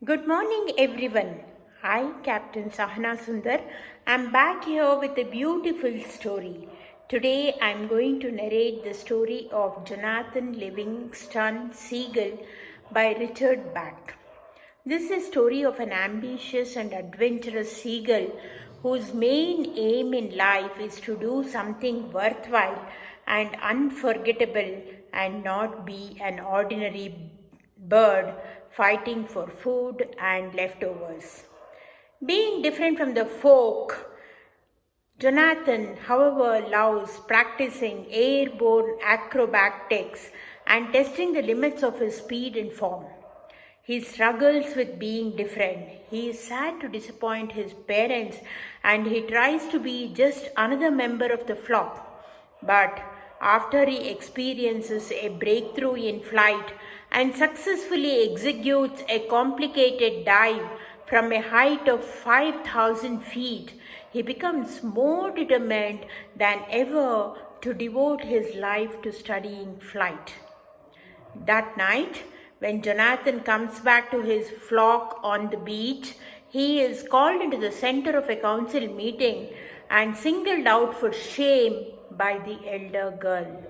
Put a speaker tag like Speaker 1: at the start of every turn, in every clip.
Speaker 1: Good morning, everyone. I, Captain Sahana Sundar, am back here with a beautiful story. Today, I am going to narrate the story of Jonathan Livingston Seagull by Richard Bach. This is a story of an ambitious and adventurous seagull whose main aim in life is to do something worthwhile and unforgettable and not be an ordinary bird fighting for food and leftovers. Being different from the folk, Jonathan, however, loves practicing airborne acrobatics and testing the limits of his speed and form. He struggles with being different. He is sad to disappoint his parents and he tries to be just another member of the flock. But after he experiences a breakthrough in flight and successfully executes a complicated dive from a height of 5,000 feet, he becomes more determined than ever to devote his life to studying flight. That night, when Jonathan comes back to his flock on the beach, he is called into the center of a council meeting and singled out for shame by the elder girl.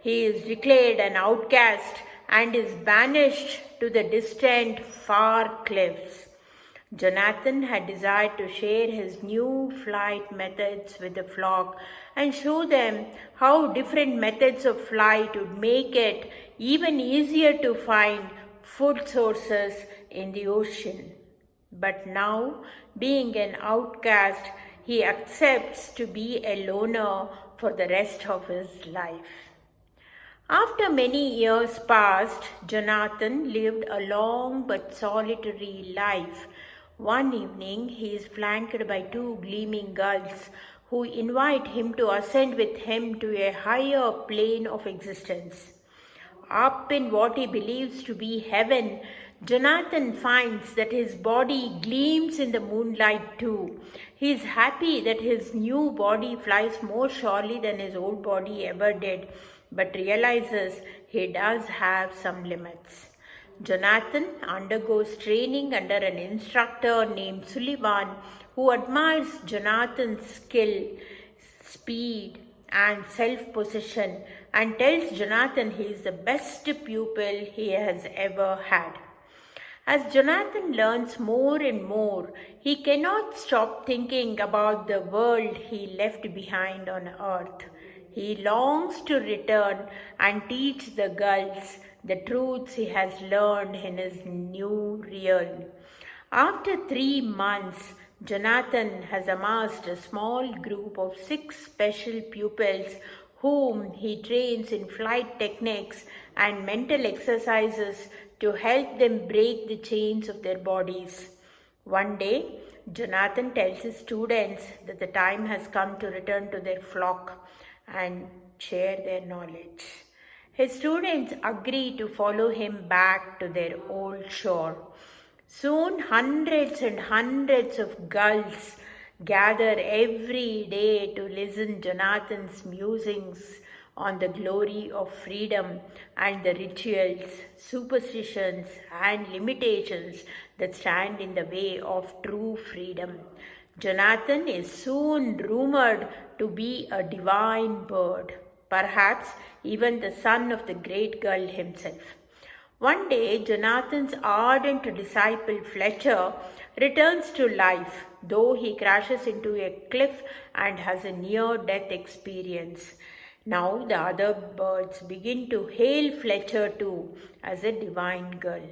Speaker 1: He is declared an outcast and is banished to the distant far cliffs. Jonathan had desired to share his new flight methods with the flock and show them how different methods of flight would make it even easier to find food sources in the ocean. But now, being an outcast, he accepts to be a loner for the rest of his life. After many years passed, Jonathan lived a long but solitary life. One evening, he is flanked by two gleaming gulls who invite him to ascend with him to a higher plane of existence. Up in what he believes to be heaven, Jonathan finds that his body gleams in the moonlight too. He is happy that his new body flies more surely than his old body ever did, but realizes he does have some limits. Jonathan undergoes training under an instructor named Sullivan who admires Jonathan's skill, speed, and self-possession and tells Jonathan he is the best pupil he has ever had. As Jonathan learns more and more, he cannot stop thinking about the world he left behind on earth. He longs to return and teach the gulls the truths he has learned in his new realm. After 3 months, Jonathan has amassed a small group of 6 special pupils whom he trains in flight techniques and mental exercises to help them break the chains of their bodies. One day, Jonathan tells his students that the time has come to return to their flock and share their knowledge. His students agree to follow him back to their old shore. Soon hundreds and hundreds of gulls gather every day to listen to Jonathan's musings on the glory of freedom and the rituals, superstitions, and limitations that stand in the way of true freedom. Jonathan is soon rumored to be a divine bird, perhaps even the son of the great gull himself. One day, Jonathan's ardent disciple Fletcher returns to life, though he crashes into a cliff and has a near-death experience. Now the other birds begin to hail Fletcher too as a divine gull.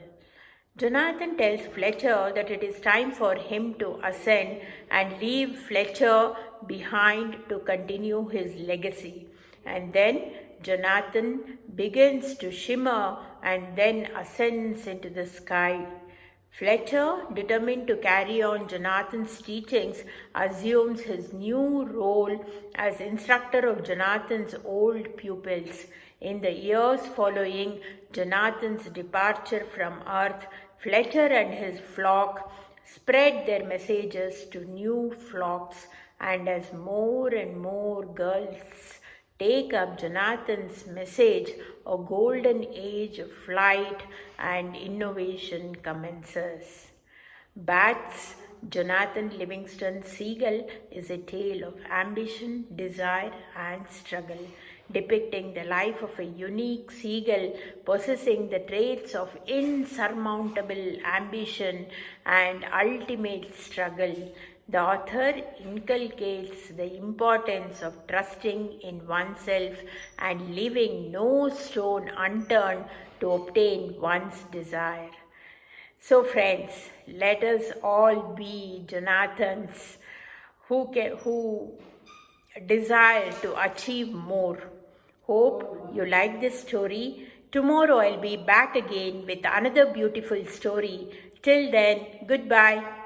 Speaker 1: Jonathan tells Fletcher that it is time for him to ascend and leave Fletcher behind to continue his legacy. And then Jonathan begins to shimmer and then ascends into the sky. Fletcher, determined to carry on Jonathan's teachings, assumes his new role as instructor of Jonathan's old pupils. In the years following Jonathan's departure from earth, Fletcher and his flock spread their messages to new flocks, and as more and more gulls take up Jonathan's message, a golden age of flight and innovation commences. Bach's Jonathan Livingston's Seagull is a tale of ambition, desire, and struggle, depicting the life of a unique seagull possessing the traits of insurmountable ambition and ultimate struggle. The author inculcates the importance of trusting in oneself and leaving no stone unturned to obtain one's desire. So friends, let us all be Jonathans who desire to achieve more. Hope you like this story. Tomorrow I'll be back again with another beautiful story. Till then, goodbye.